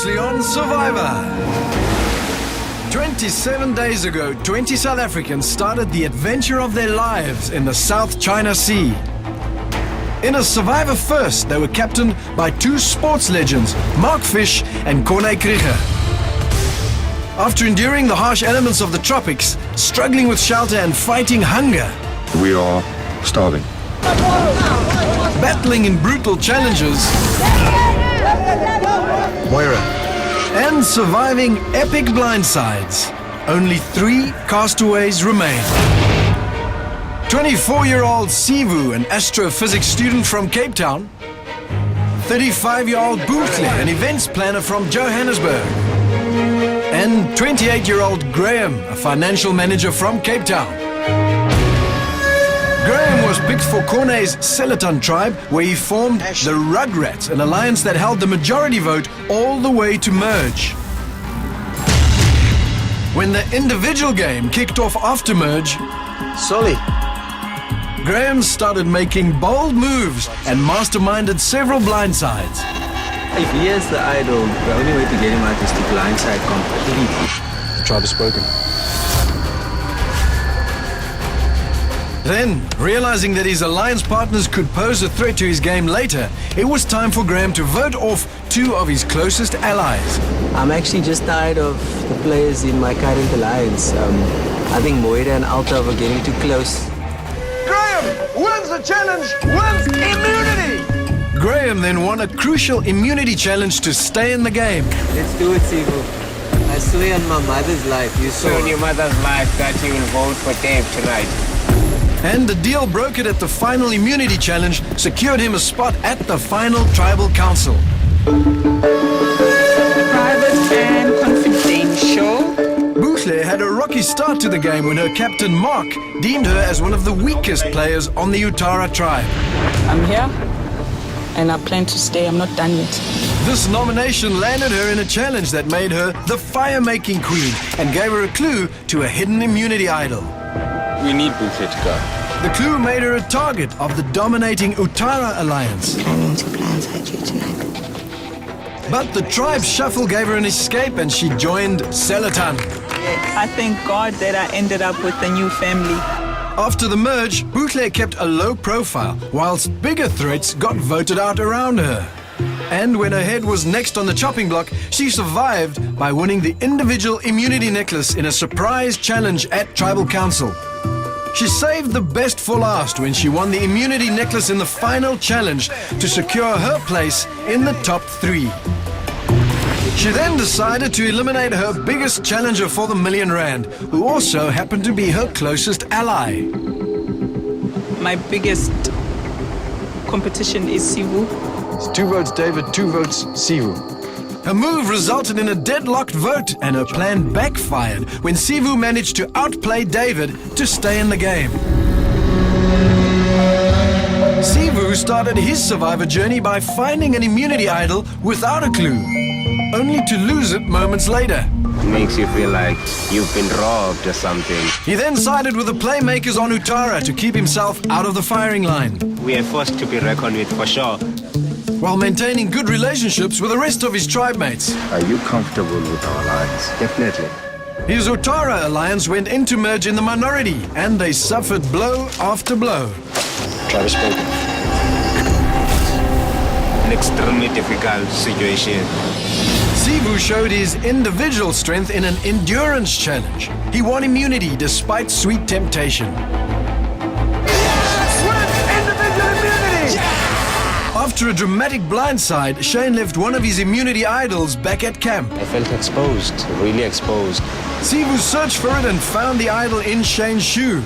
previously on Survivor. 27 days ago, 20 South Africans started the adventure of their lives in the South China Sea. In a Survivor first, they were captained by two sports legends, Mark Fish and Corné Krieger. After enduring the harsh elements of the tropics, struggling with shelter and fighting hunger, we are starving. Battling in brutal challenges, Moira. and surviving epic blindsides, only 3 castaways remain. 24-year-old Sivu, an astrophysics student from Cape Town. 35-year-old Bootle, an events planner from Johannesburg. And 28-year-old Graham, a financial manager from Cape Town. Graham was picked for Corné's Seletan tribe, where he formed the Rugrats, an alliance that held the majority vote all the way to merge. When the individual game kicked off after merge, Solly. Graham started making bold moves and masterminded several blindsides. If he is the idol, the only way to get him out is to blindside completely. The tribe has spoken. Then, realizing that his alliance partners could pose a threat to his game later, it was time for Graham to vote off 2 of his closest allies. I'm actually just tired of the players in my current alliance. I think Moira and Alta were getting too close. Graham wins the challenge, wins immunity! Graham then won a crucial immunity challenge to stay in the game. Let's do it, Sivu. I swear on my mother's life, you saw. On your mother's life that you will vote for Dave tonight. And the deal brokered at the final immunity challenge secured him a spot at the final tribal council. Private and confidential. Bootle had a rocky start to the game when her captain Mark deemed her as one of the weakest players on the Utara tribe. I'm here and I plan to stay. I'm not done yet. This nomination landed her in a challenge that made her the fire-making queen and gave her a clue to a hidden immunity idol. We need Boucher to go. The clue made her a target of the dominating Utara alliance. Planning to blindside you tonight. But the tribe shuffle gave her an escape and she joined Seletan. I thank God that I ended up with a new family. After the merge, Bootle kept a low profile, whilst bigger threats got voted out around her. And when her head was next on the chopping block, she survived by winning the individual immunity necklace in a surprise challenge at Tribal Council. She saved the best for last when she won the immunity necklace in the final challenge to secure her place in the top 3. She then decided to eliminate her biggest challenger for the R1,000,000, who also happened to be her closest ally. My biggest competition is Sivu. It's 2 votes David, 2 votes Sivu. Her move resulted in a deadlocked vote and her plan backfired when Sivu managed to outplay David to stay in the game. Sivu started his survivor journey by finding an immunity idol without a clue, only to lose it moments later. Makes you feel like you've been robbed or something. He then sided with the playmakers on Utara to keep himself out of the firing line, We are forced to be reckoned with for sure. while maintaining good relationships with the rest of his tribe mates. Are you comfortable with our alliance? Definitely. His Utara alliance went into merge in the minority, and they suffered blow after blow. Tribe has spoken. An extremely difficult situation. Sivu showed his individual strength in an endurance challenge. He won immunity despite sweet temptation. After a dramatic blindside, Shane left one of his immunity idols back at camp. I felt exposed, really exposed. Sivu searched for it and found the idol in Shane's shoe.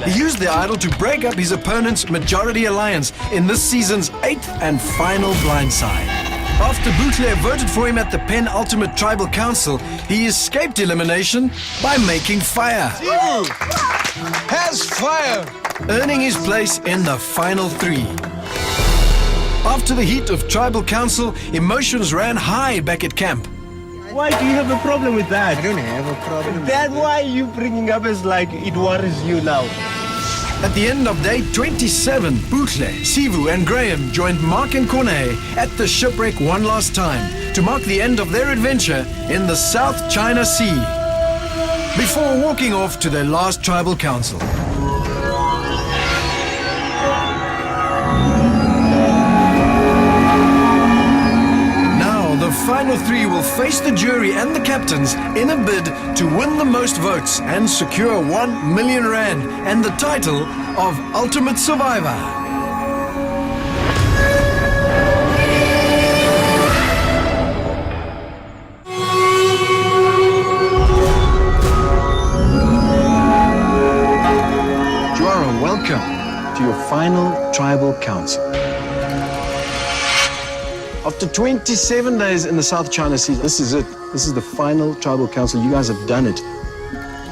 He used the idol to break up his opponent's majority alliance in this season's 8th and final blindside. After Bootle voted for him at the penultimate tribal council, he escaped elimination by making fire. Sivu has fire, earning his place in the final 3. After the heat of tribal council, emotions ran high back at camp. Why do you have a problem with that? I don't have a problem. Then why are you bringing up as like it worries you now? At the end of day 27, Bootle, Sivu and Graham joined Mark and Cornet at the shipwreck one last time to mark the end of their adventure in the South China Sea, before walking off to their last tribal council. The final three will face the jury and the captains in a bid to win the most votes and secure 1 million rand and the title of Ultimate Survivor. Joara, welcome to your final tribal council. After 27 days in the South China Sea, this is it. This is the final tribal council. You guys have done it.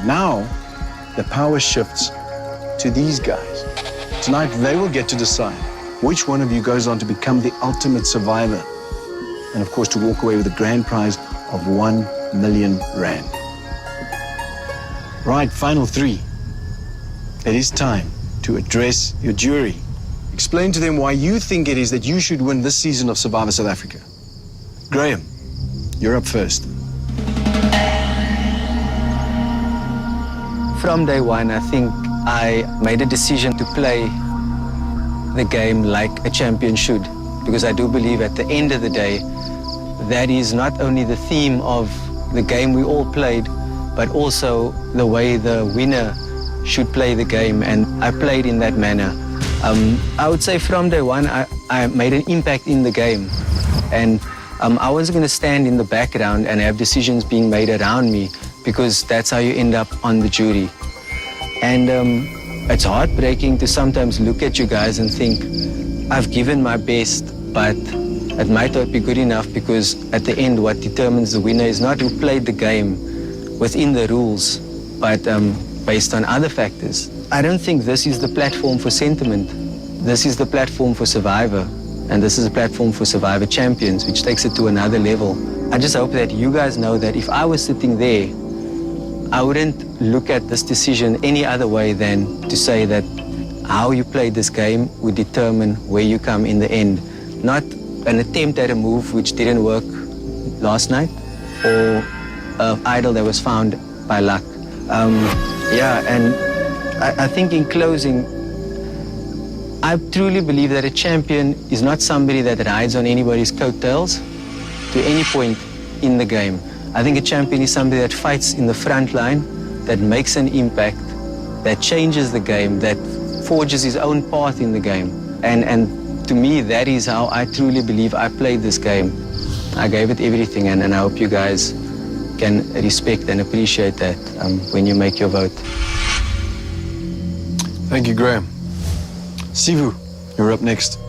Now, the power shifts to these guys. Tonight, they will get to decide which one of you goes on to become the ultimate survivor. And of course, to walk away with a grand prize of 1 million rand. Right, final three. It is time to address your jury. Explain to them why you think it is that you should win this season of Survivor South Africa. Graham, you're up first. From day one, I think I made a decision to play the game like a champion should, because I do believe at the end of the day, that is not only the theme of the game we all played, but also the way the winner should play the game, and I played in that manner. I would say from day one, I made an impact in the game. And I wasn't going to stand in the background and have decisions being made around me, because that's how you end up on the jury. And it's heartbreaking to sometimes look at you guys and think, I've given my best, but it might not be good enough, because at the end, what determines the winner is not who played the game within the rules, but based on other factors. I don't think this is the platform for sentiment. This is the platform for Survivor, and this is a platform for Survivor Champions, which takes it to another level. I just hope that you guys know that if I was sitting there, I wouldn't look at this decision any other way than to say that how you played this game would determine where you come in the end. Not an attempt at a move which didn't work last night, or an idol that was found by luck. And I think in closing, I truly believe that a champion is not somebody that rides on anybody's coattails to any point in the game. I think a champion is somebody that fights in the front line, that makes an impact, that changes the game, that forges his own path in the game. And to me, that is how I truly believe I played this game. I gave it everything, and I hope you guys can respect and appreciate that when you make your vote. Thank you, Graham. Sivu, you're up next.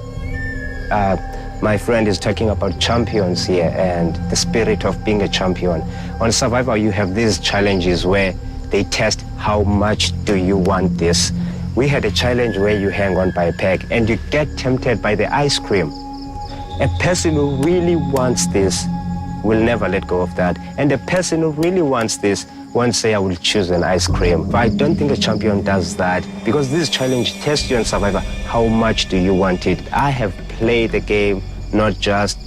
My friend is talking about champions here and the spirit of being a champion. On Survivor, you have these challenges where they test how much do you want this. We had a challenge where you hang on by a peg and you get tempted by the ice cream. A person who really wants this will never let go of that. And a person who really wants this won't say, I will choose an ice cream. But I don't think a champion does that, because this challenge tests you on Survivor. How much do you want it? I have played the game not just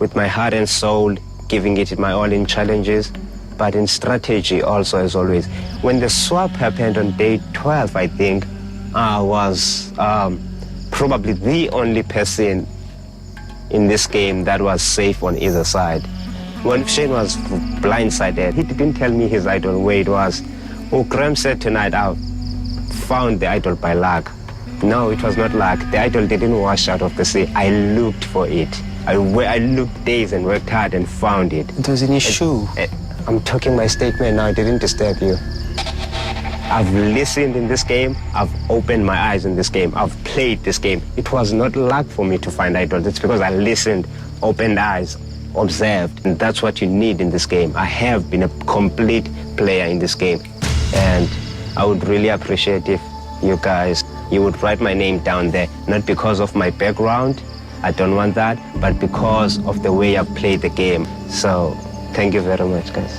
with my heart and soul, giving it my all in challenges, but in strategy also, as always. When the swap happened on day 12, I think, I was probably the only person in this game that was safe on either side. When Shane was blindsided, he didn't tell me his idol where it was. Oh, Graham said tonight, I found the idol by luck. No, it was not luck. The idol didn't wash out of the sea. I looked for it. I looked days and worked hard and found it. It was in his shoe. I'm talking my statement now. I didn't disturb you. I've listened in this game. I've opened my eyes in this game. I've played this game. It was not luck for me to find idols. It's because I listened, opened eyes, observed, and that's what you need in this game. I have been a complete player in this game, and I would really appreciate if you guys, you would write my name down there, not because of my background, I don't want that, but because of the way I've played the game. So thank you very much, guys.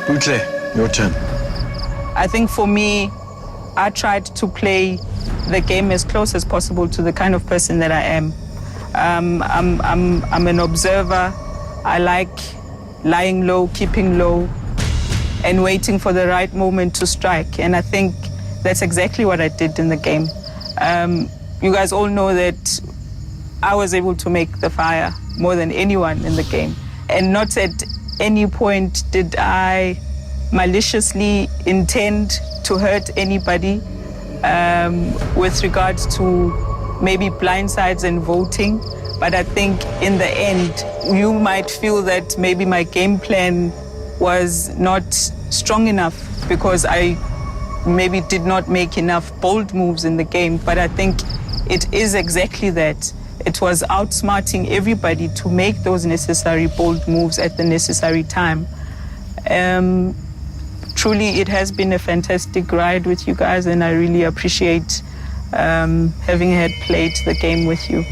Bootle, your turn. I think for me, I tried to play the game as close as possible to the kind of person that I am. I'm an observer. I like lying low, keeping low, and waiting for the right moment to strike. And I think that's exactly what I did in the game. You guys all know that I was able to make the fire more than anyone in the game. And not at any point did I maliciously intend to hurt anybody with regards to maybe blindsides and voting. But I think in the end, you might feel that maybe my game plan was not strong enough because I maybe did not make enough bold moves in the game. But I think it is exactly that. It was outsmarting everybody to make those necessary bold moves at the necessary time. Truly, it has been a fantastic ride with you guys, and I really appreciate having had played the game with you.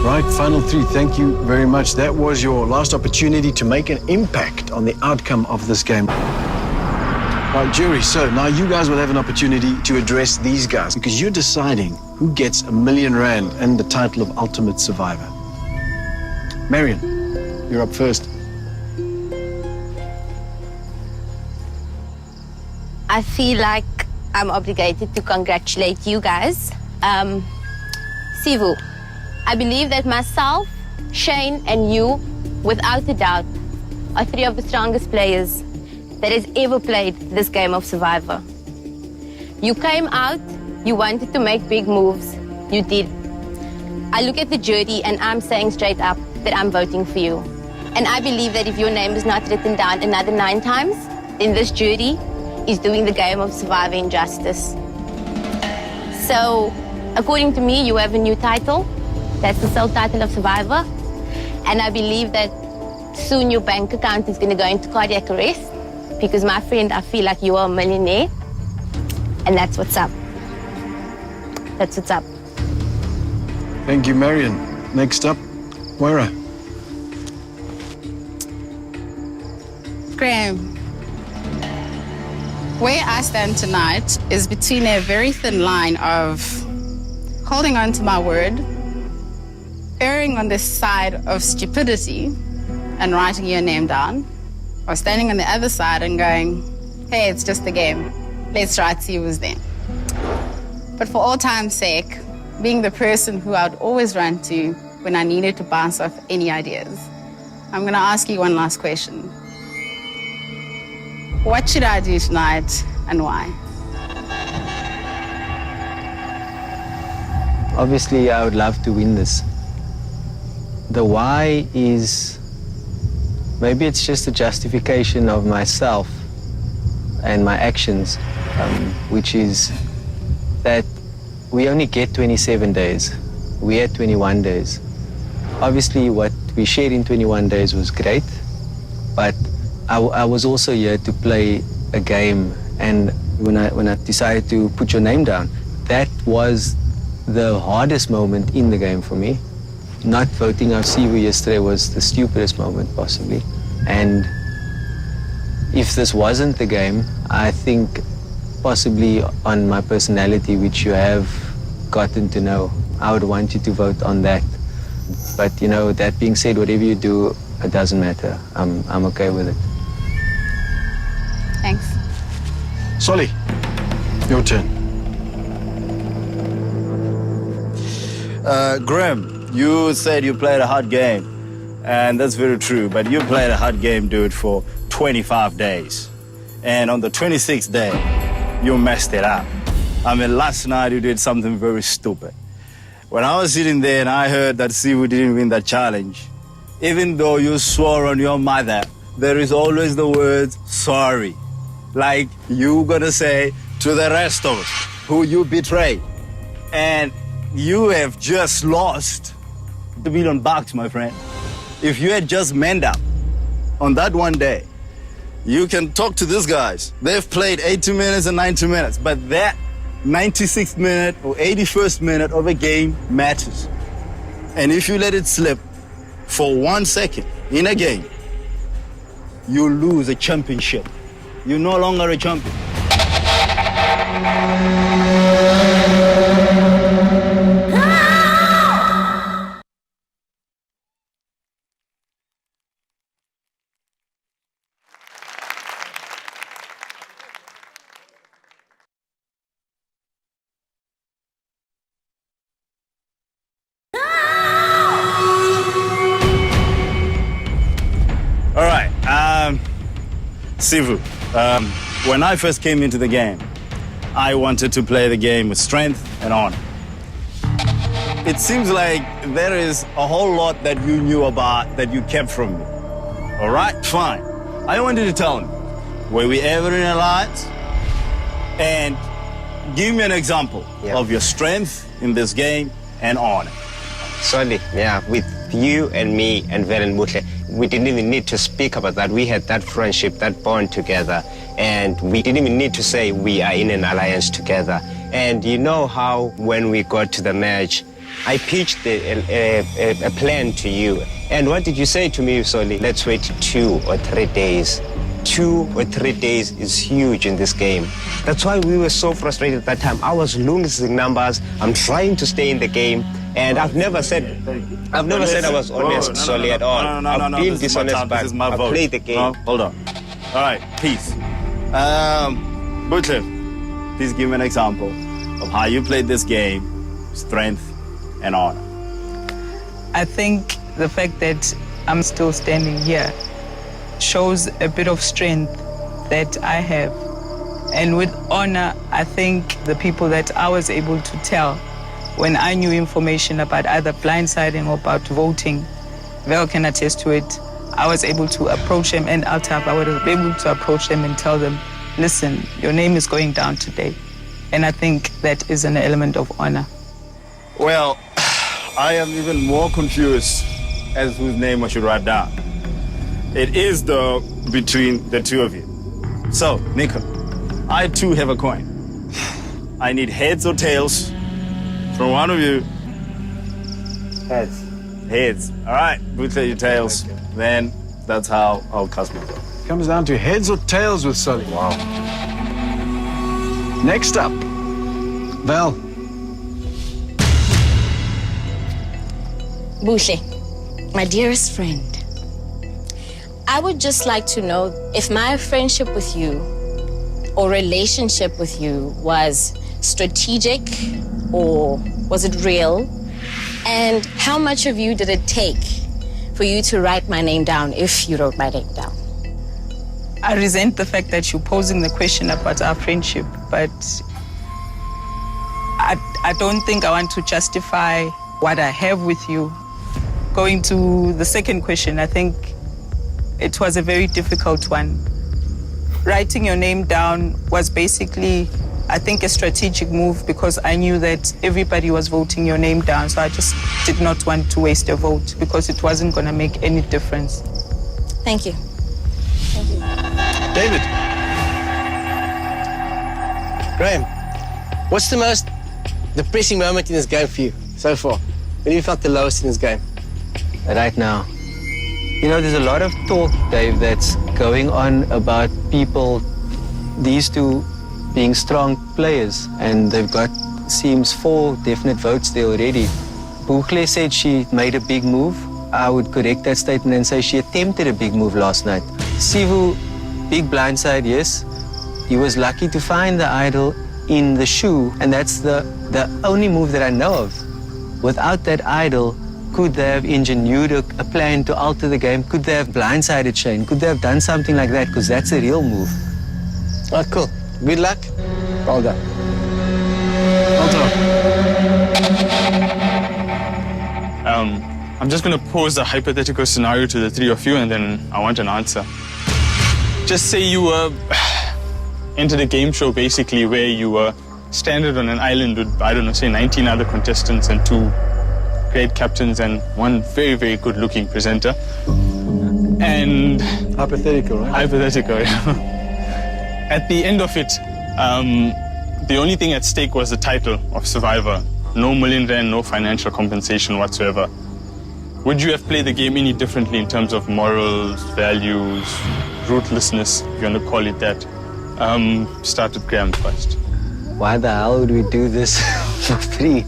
Right, final three, thank you very much. That was your last opportunity to make an impact on the outcome of this game. Right, jury, so now you guys will have an opportunity to address these guys because you're deciding who gets R1 million and the title of Ultimate Survivor. Marion, you're up first. I feel like I'm obligated to congratulate you guys. Sivu, I believe that myself, Shane, and you, without a doubt, are three of the strongest players that has ever played this game of Survivor. You came out, you wanted to make big moves, you did. I look at the jury and I'm saying straight up that I'm voting for you. And I believe that if your name is not written down another 9 times, then this jury is doing the game of Survivor injustice. So, according to me, you have a new title. That's the sole title of Survivor. And I believe that soon your bank account is going to go into cardiac arrest because, my friend, I feel like you are a millionaire. And that's what's up. That's what's up. Thank you, Marion. Next up, Moira. Graham, where I stand tonight is between a very thin line of holding on to my word, erring on the side of stupidity and writing your name down, or standing on the other side and going, hey, it's just a game. Let's try to see who's there. But for all time's sake, being the person who I would always run to when I needed to bounce off any ideas, I'm going to ask you one last question. What should I do tonight and why? Obviously, I would love to win this. The why is, maybe it's just a justification of myself and my actions, which is that we only get 27 days. We had 21 days. Obviously, what we shared in 21 days was great, but I was also here to play a game, and when I decided to put your name down, that was the hardest moment in the game for me. Not voting out Sivu yesterday was the stupidest moment possibly. And if this wasn't the game, I think possibly on my personality, which you have gotten to know, I would want you to vote on that. But you know, that being said, whatever you do, it doesn't matter. I'm okay with it. Thanks. Solly, your turn. Graham, you said you played a hard game, and that's very true, but you played a hard game, dude, for 25 days. And on the 26th day, you messed it up. I mean, last night you did something very stupid. When I was sitting there and I heard that Sivu didn't win that challenge, even though you swore on your mother, there is always the words, sorry. Like you gonna say to the rest of us who you betrayed. And you have just lost $1 million, my friend. If you had just manned up on that one day, you can talk to these guys. They've played 80 minutes and 90 minutes, but that 96th minute or 81st minute of a game matters. And if you let it slip for 1 second in a game, you lose a championship. you're no longer a champion. All right, Sivu, when I first came into the game, I wanted to play the game with strength and honor. It seems like there is a whole lot that you knew about that you kept from me. All right, fine. I want you to tell me, were we ever in an alliance? And give me an example of your strength in this game and honor. Sorry, yeah, with you and me and Velen Mutle, we didn't even need to speak about that. We had that friendship, that bond together, and we didn't even need to say we are in an alliance together. And you know how when we got to the match, I pitched a plan to you. And what did you say to me, Soli? Let's wait 2 or 3 days. 2 or 3 days is huge in this game. That's why we were so frustrated at that time. I was losing numbers. I'm trying to stay in the game. And I've never said I was honest, Soli, at all. I've been dishonest, but I played the game. No, hold on. All right, peace. Butler, please give me an example of how you played this game, strength and honor. I think the fact that I'm still standing here shows a bit of strength that I have. And with honor, I think the people that I was able to tell when I knew information about either blindsiding or about voting, Vel can attest to it, I was able to approach them, and Altaf, I was able to approach them and tell them, listen, your name is going down today. And I think that is an element of honor. Well, I am even more confused as whose name I should write down. It is, though, between the two of you. So, Nico, I too have a coin. I need heads or tails from one of you. Heads. Heads. All right, both of you tails. Then that's how I'll cast my vote. Comes down to heads or tails with Sully. Wow. Next up, Val. Buhle, my dearest friend, I would just like to know if my friendship with you or relationship with you was strategic or was it real? And how much of you did it take for you to write my name down if you wrote my name down? I resent the fact that you're posing the question about our friendship, but I don't think I want to justify what I have with you. Going to the second question, I think it was a very difficult one. Writing your name down was basically, I think, a strategic move because I knew that everybody was voting your name down, so I just did not want to waste a vote because it wasn't going to make any difference. Thank you. David. Graham, what's the most depressing moment in this game for you so far? When you felt the lowest in this game? Right now, you know, there's a lot of talk, Dave, that's going on about people, these two being strong players, and they've got, seems 4 definite votes there already. Buhle said she made a big move. I would correct that statement and say she attempted a big move last night. Sivu, big blindside, yes. He was lucky to find the idol in the shoe, and that's the only move that I know of. Without that idol, could they have engineered a plan to alter the game? Could they have blindsided Shane? Could they have done something like that? Because that's a real move. Oh, cool. Good luck. Well done. Well done. I'm just going to pose a hypothetical scenario to the 3 of you, and then I want an answer. Just say you were entered a game show, basically, where you were stranded on an island with, I don't know, say 19 other contestants and 2 great captains and 1 very, very good-looking presenter. And... Hypothetical, right? Hypothetical, yeah. At the end of it, the only thing at stake was the title of Survivor. No million rand, no financial compensation whatsoever. Would you have played the game any differently in terms of morals, values, ruthlessness, if you want to call it that, start with Graham first. Why the hell would we do this for free?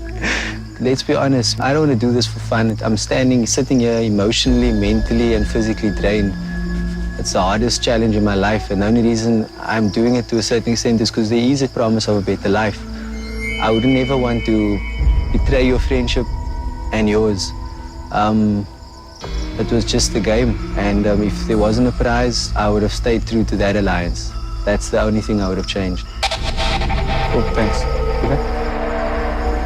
Let's be honest, I don't want to do this for fun. I'm sitting here emotionally, mentally, and physically drained. It's the hardest challenge in my life, and the only reason I'm doing it to a certain extent is because there is a promise of a better life. I would never want to betray your friendship and yours. It was just a game, and if there wasn't a prize, I would have stayed true to that alliance. That's the only thing I would have changed. Oh, thanks. Okay.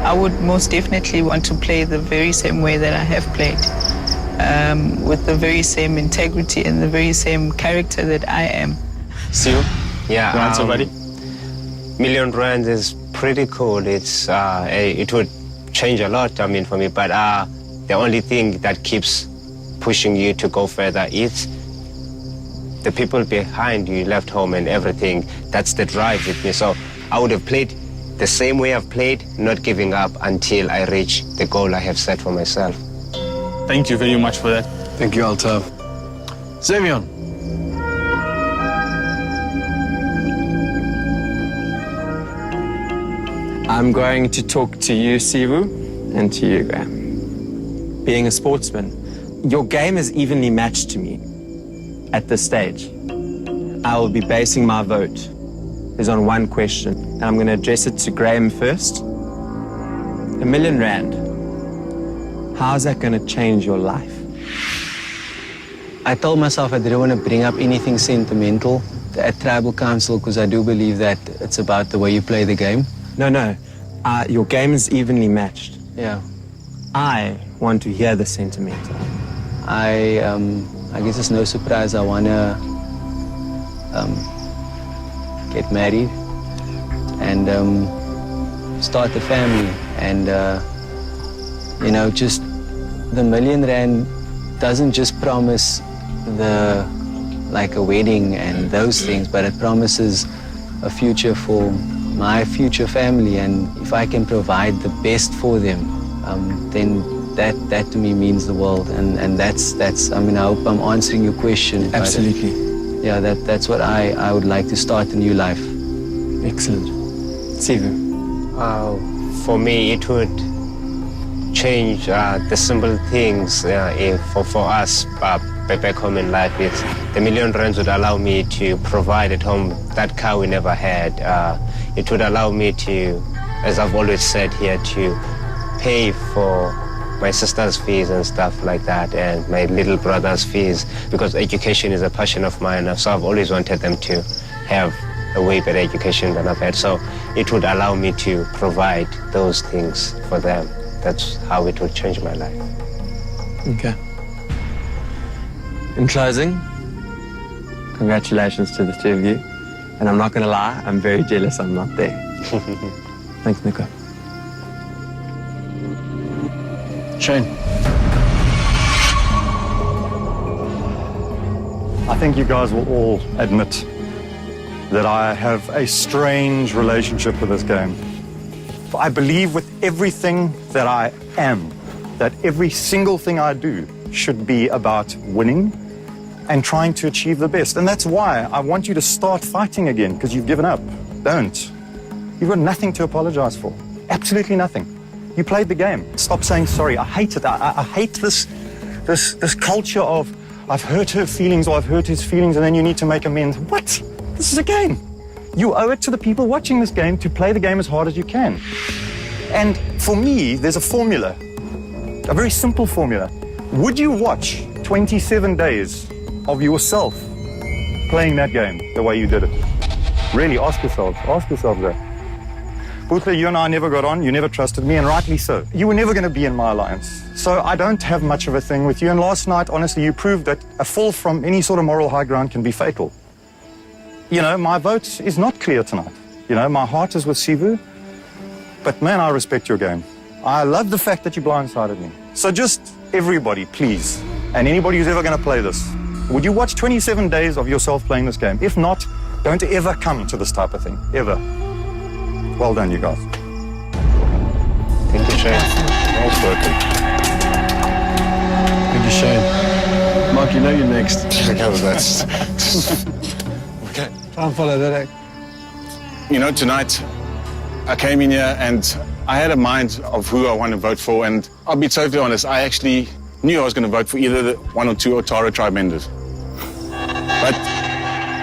I would most definitely want to play the very same way that I have played, with the very same integrity and the very same character that I am. See you? Yeah. You answer, buddy? Million Rands is pretty cool. It would change a lot, for me, but the only thing that keeps pushing you to go further is the people behind you left home and everything. That's the drive with me. So I would have played the same way I've played, not giving up until I reach the goal I have set for myself. Thank you very much for that. Thank you, Altav. Xavier. I'm going to talk to you, Sivu, and to you, Graham. Being a sportsman, your game is evenly matched to me at this stage. I will be basing my vote is on one question, and I'm going to address it to Graham first. R1 million, how's that going to change your life? I told myself I didn't want to bring up anything sentimental at Tribal Council because I do believe that it's about the way you play the game. No. Your game is evenly matched. Yeah. I want to hear the sentimental. I guess it's no surprise I want to get married and start a family. And, just the R1 million doesn't just promise like a wedding and those things, but it promises a future for my future family. And if I can provide the best for them, then that to me means the world. And that's I hope I'm answering your question. Absolutely. Yeah, that's what I would like to start a new life. Excellent. Sivu? For me, it would change the simple things for us back home in life. It's the R1 million would allow me to provide at home that car we never had. It would allow me to, as I've always said here, to pay for my sister's fees and stuff like that, and my little brother's fees, because education is a passion of mine. So I've always wanted them to have a way better education than I've had. So it would allow me to provide those things for them. That's how it would change my life. Okay. In closing, congratulations to the two of you. And I'm not going to lie, I'm very jealous I'm not there. Thanks, Nico. Shane. I think you guys will all admit that I have a strange relationship with this game. I believe with everything that I am, that every single thing I do should be about winning and trying to achieve the best. And that's why I want you to start fighting again, because you've given up. Don't. You've got nothing to apologize for. Absolutely nothing. You played the game. Stop saying sorry. I hate it. I hate this culture of I've hurt her feelings or I've hurt his feelings and then you need to make amends. What? This is a game. You owe it to the people watching this game to play the game as hard as you can. And for me, there's a formula, a very simple formula. Would you watch 27 days of yourself playing that game the way you did it? Really, ask yourselves that. Butler, you and I never got on, you never trusted me, and rightly so. You were never going to be in my alliance. So I don't have much of a thing with you, and last night, honestly, you proved that a fall from any sort of moral high ground can be fatal. You know, my vote is not clear tonight. You know, my heart is with Sivu, but man, I respect your game. I love the fact that you blindsided me. So just everybody, please, and anybody who's ever going to play this, would you watch 27 days of yourself playing this game? If not, don't ever come to this type of thing, ever. Well done, you guys. Thank you, Shane. Well spoken. Thank you, Shane. Mark, you know you're next. Okay, that's... okay. Try and follow that act. You know, tonight I came in here and I had a mind of who I want to vote for, and I'll be totally honest, I actually knew I was going to vote for either the one or two Otara tribe members. But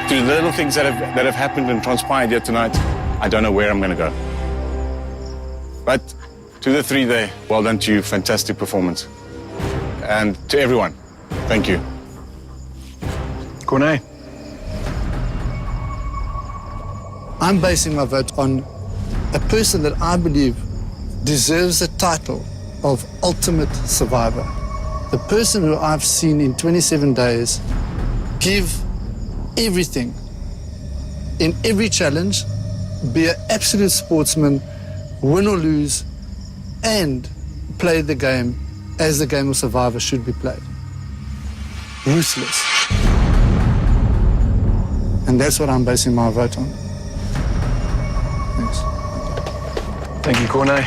through the little things that have happened and transpired here tonight, I don't know where I'm going to go. But to the three there, well done to you, fantastic performance. And to everyone, thank you. Corné. I'm basing my vote on a person that I believe deserves the title of ultimate survivor. The person who I've seen in 27 days give everything in every challenge, be an absolute sportsman, win or lose, and play the game as the game of survivor should be played. Ruthless. And that's what I'm basing my vote on. Thanks. Thank you, Corné.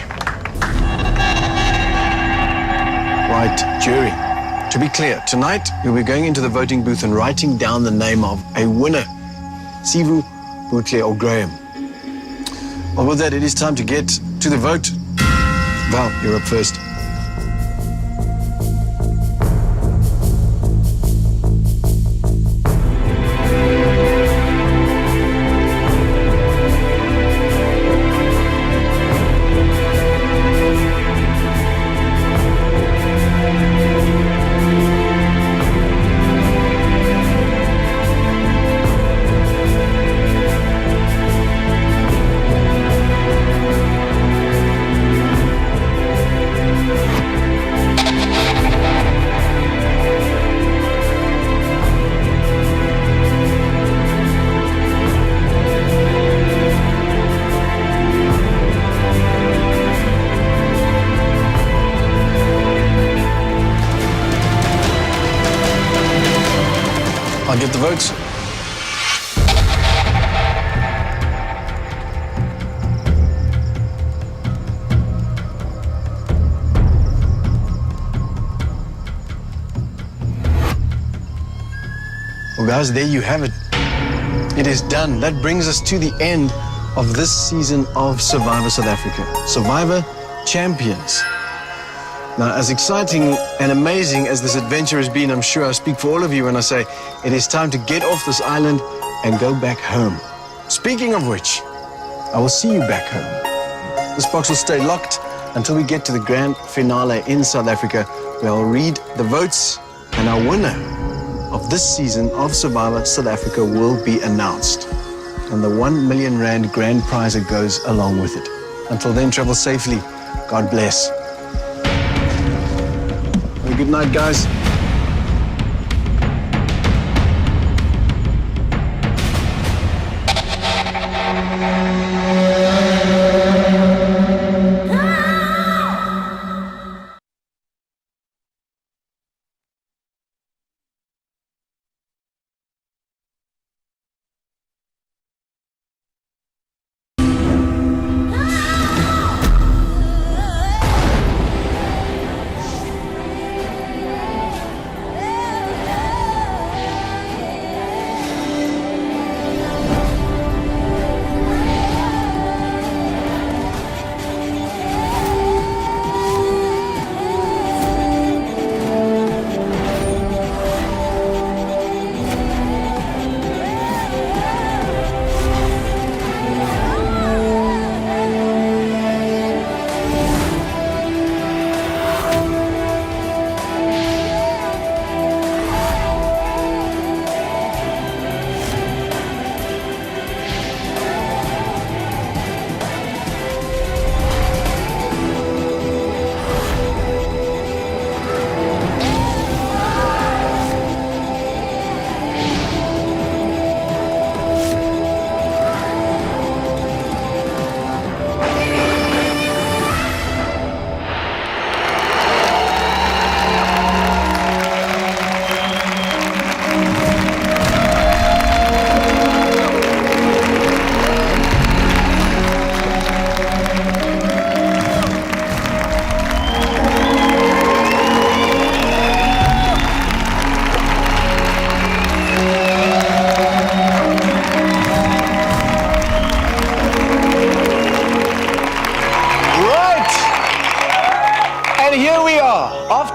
Right, jury. To be clear, tonight you'll be going into the voting booth and writing down the name of a winner. Sivu, Boutle or Graham. Well, with that, it is time to get to the vote. Val, you're up first. I'll get the votes. Well, guys, there you have it. It is done. That brings us to the end of this season of Survivor South Africa. Survivor Champions. Now, as exciting and amazing as this adventure has been, I'm sure I speak for all of you when I say it is time to get off this island and go back home. Speaking of which, I will see you back home. This box will stay locked until we get to the grand finale in South Africa, where I'll read the votes and our winner of this season of Survivor South Africa will be announced. And the 1 million rand grand prize that goes along with it. Until then, travel safely. God bless. Good night, guys.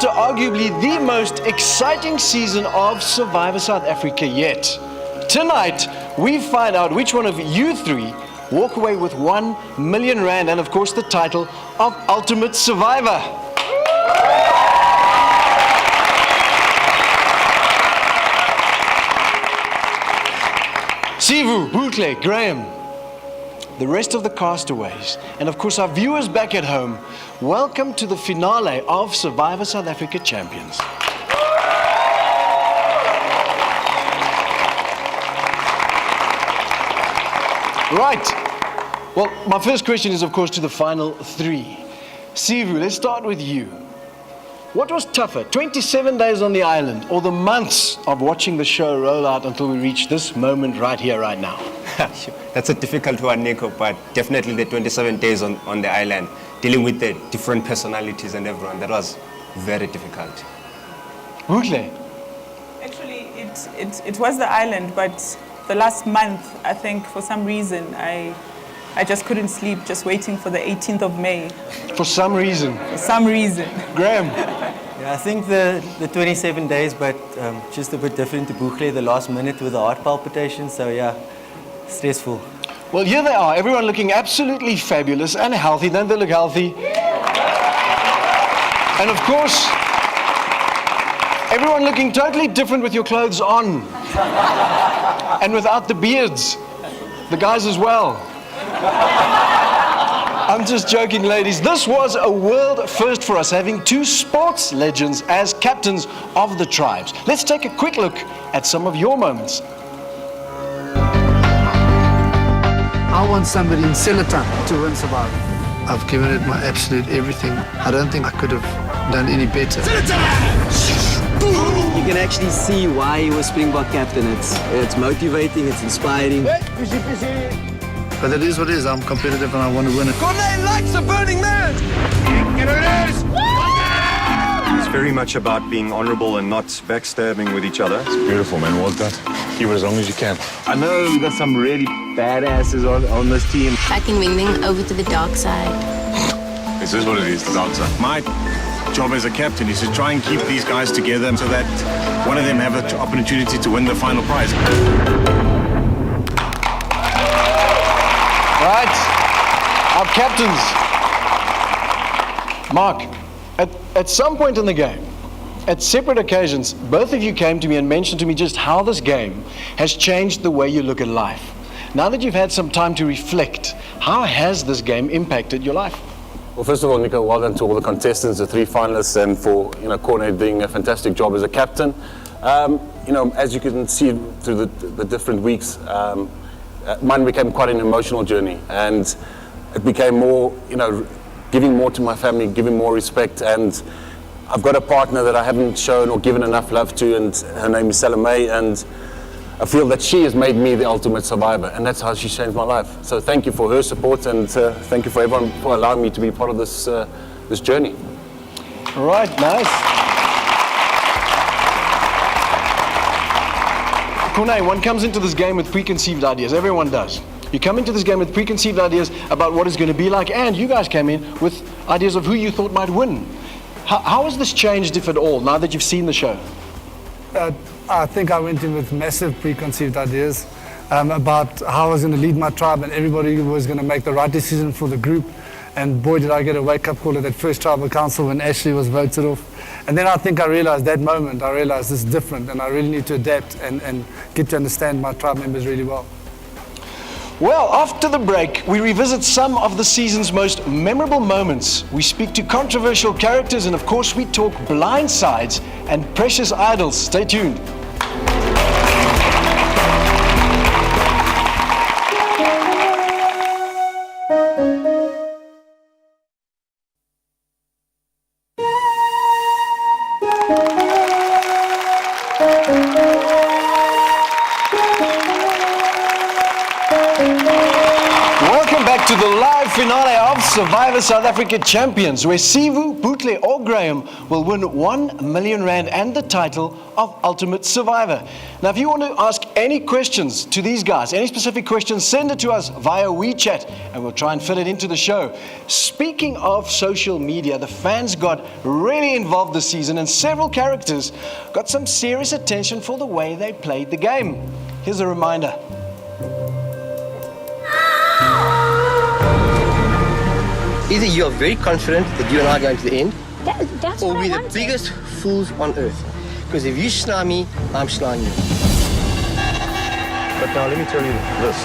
after arguably the most exciting season of Survivor South Africa yet. Tonight, we find out which one of you three walk away with R1 million and of course the title of Ultimate Survivor. Sivu, Bootle, Graham, the rest of the castaways, and of course our viewers back at home, welcome to the finale of Survivor South Africa Champions. Right. Well, my first question is, of course, to the final three. Sivu, let's start with you. What was tougher, 27 days on the island or the months of watching the show roll out until we reach this moment right here, right now? That's a difficult one, Nico, but definitely the 27 days on the island, dealing with the different personalities and everyone, that was very difficult. Bootle? Actually, it was the island, but the last month, I think, for some reason, I just couldn't sleep, just waiting for the 18th of May. For some reason? For some reason. Graham? Yeah, I think the 27 days, but just a bit different to Bootle, the last minute with the heart palpitations, so yeah, stressful. Well, here they are, everyone looking absolutely fabulous and healthy. Don't they look healthy? And of course, everyone looking totally different with your clothes on. And without the beards. The guys as well. I'm just joking, ladies. This was a world first for us, having two sports legends as captains of the tribes. Let's take a quick look at some of your moments. I want somebody in Selatan to win Survivor. I've given it my absolute everything. I don't think I could have done any better. You can actually see why he was Springbok captain. It's motivating, it's inspiring. But it is what it is. I'm competitive and I want to win it. Corne likes a burning man! It's very much about being honorable and not backstabbing with each other. It's beautiful, man. Well done. Keep it as long as you can. I know we got some really badasses on this team. Tracking Wing Wing over to the dark side. This is what it is, the dark side. My job as a captain is to try and keep these guys together so that one of them have an opportunity to win the final prize. Right, our captains. Mark, at some point in the game, at separate occasions, both of you came to me and mentioned to me just how this game has changed the way you look at life. Now that you've had some time to reflect, how has this game impacted your life? Well, first of all, Nico, well done to all the contestants, the three finalists, and for Corne doing a fantastic job as a captain. As you can see through the different weeks, mine became quite an emotional journey, and it became more, giving more to my family, giving more respect, and I've got a partner that I haven't shown or given enough love to, and her name is Salome, and I feel that she has made me the ultimate survivor, and that's how she's changed my life. So thank you for her support, and thank you for everyone for allowing me to be part of this journey. All right, nice. Corne, one comes into this game with preconceived ideas. Everyone does. You come into this game with preconceived ideas about what it's going to be like, and you guys came in with ideas of who you thought might win. How has this changed, if at all, now that you've seen the show? I think I went in with massive preconceived ideas about how I was going to lead my tribe and everybody was going to make the right decision for the group. And boy, did I get a wake-up call at that first tribal council when Ashley was voted off. And then I think I realized that moment, I realized this is different and I really need to adapt and get to understand my tribe members really well. Well, after the break, we revisit some of the season's most memorable moments. We speak to controversial characters and of course we talk blind sides and precious idols. Stay tuned. back to the live finale of Survivor South Africa Champions, where Sivu, Bootle or Graham will win 1 million rand and the title of Ultimate Survivor. Now, if you want to ask any questions to these guys, any specific questions, send it to us via WeChat and we'll try and fit it into the show. Speaking of social media, the fans got really involved this season and several characters got some serious attention for the way they played the game. Here's a reminder. Either you are very confident that you and I are going to the end, That's or what I we're the wanted. biggest fools on earth. Because if you snarl me, I'm snarling you. But now let me tell you this.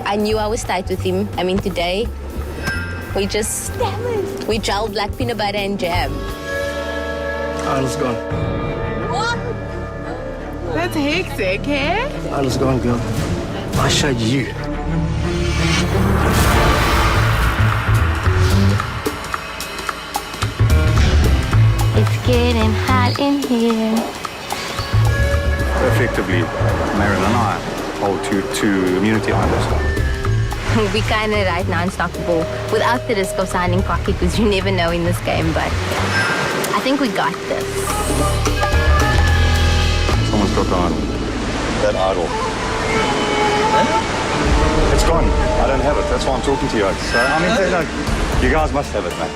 I knew I was tight with him. I mean, today, we gelled like peanut butter and jam. Idol's gone. What? That's hectic, eh? Idol's gone, girl. I showed you. It's getting hot in here. Effectively, Marion and I hold two immunity idols. We kind of right now unstoppable without the risk of signing cocky because you never know in this game, but I think we got this. Someone's got the idol. That idol. It's gone. I don't have it. That's why I'm talking to you. So, I mean, you guys must have it, man.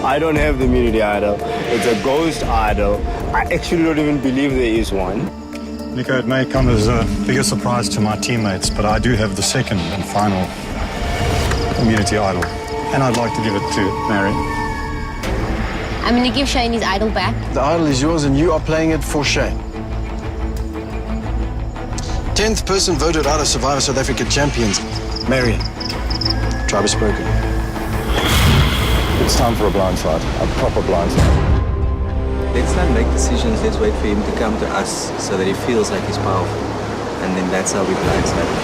I don't have the immunity idol. It's a ghost idol. I actually don't even believe there is one. Nico, it may come as a bigger surprise to my teammates, but I do have the second and final immunity idol. And I'd like to give it to Mary. I'm going to give Shane his idol back. The idol is yours and you are playing it for Shane. 10th person voted out of Survivor South Africa Champions, Marion. Tribe has spoken. It's time for a blindside, a proper blindside. Let's not make decisions, let's wait for him to come to us so that he feels like he's powerful. And then that's how we blindside him.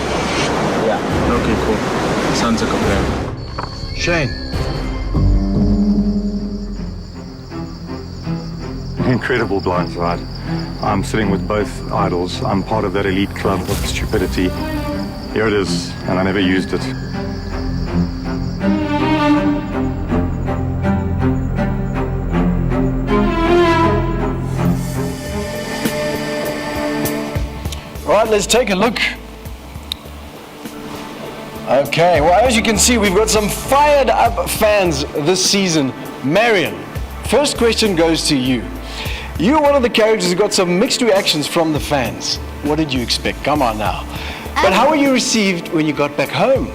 Yeah. Okay, cool. Sounds like a plan. Shane. Incredible blindside. I'm sitting with both idols. I'm part of that elite club of stupidity. Here it is, and I never used it. All right, let's take a look. Okay, well, as you can see, we've got some fired up fans this season. Marion, first question goes to you. You're one of the characters who got some mixed reactions from the fans. What did you expect? Come on now. But how were you received when you got back home?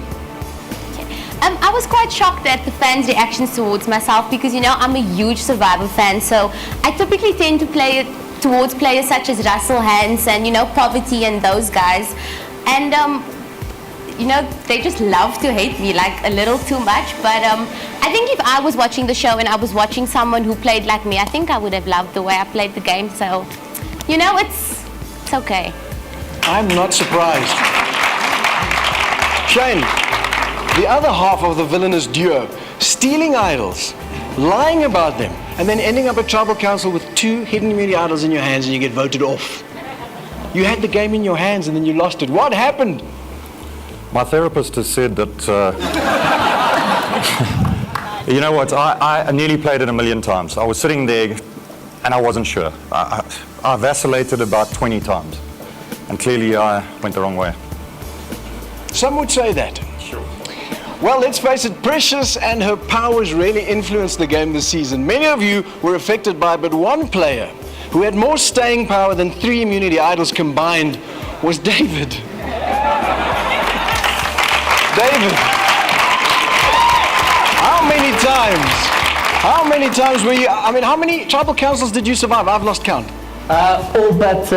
I was quite shocked at the fans' reactions towards myself because, you know, I'm a huge Survivor fan, so I typically tend to play it towards players such as Russell Hans and, you know, Poverty and those guys. And, you know, they just love to hate me, like, a little too much. But I think if I was watching the show and I was watching someone who played like me, I think I would have loved the way I played the game. So, you know, it's okay. I'm not surprised. Shane, the other half of the villainous duo, stealing idols, lying about them, and then ending up at tribal council with 2 hidden immunity idols in your hands and you get voted off. You had the game in your hands and then you lost it. What happened? My therapist has said that, you know what, I nearly played it 1,000,000 times. I was sitting there and I wasn't sure. I vacillated about 20 times. And clearly I went the wrong way. Some would say that. Sure. Well, let's face it, Precious and her powers really influenced the game this season. Many of you were affected by but one player who had more staying power than 3 immunity idols combined was David. David, how many times were you, I mean, how many tribal councils did you survive? I've lost count. All but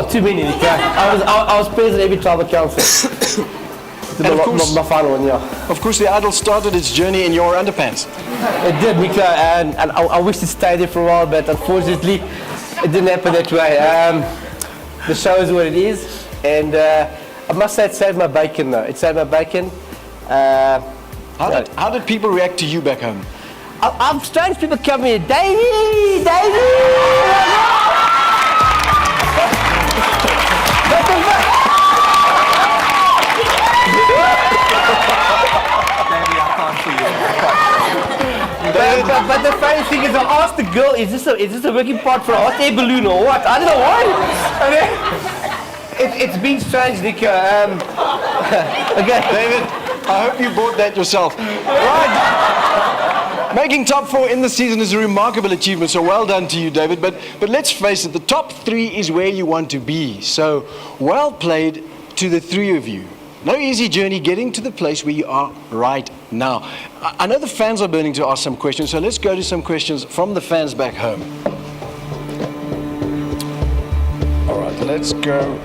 too many. I was present every tribal council. And of course, my final one, yeah. Of course, the idol started its journey in your underpants. It did, Nico, and I wished it stayed there for a while, but unfortunately, it didn't happen that way. The show is what it is, and I must say it saved my bacon, though. It saved my bacon. How did people react to you back home? I'm strange people come here, Davey! because I asked the girl, is this a working part for a hot air balloon or what? I don't know why. I mean, it's been strange, Nico. Okay. David, I hope you bought that yourself. Right. Making top 4 in the season is a remarkable achievement, so well done to you, David. But let's face it, the top 3 is where you want to be. So well played to the 3 of you. No easy journey getting to the place where you are right now. I know the fans are burning to ask some questions, so let's go to some questions from the fans back home. All right, let's go.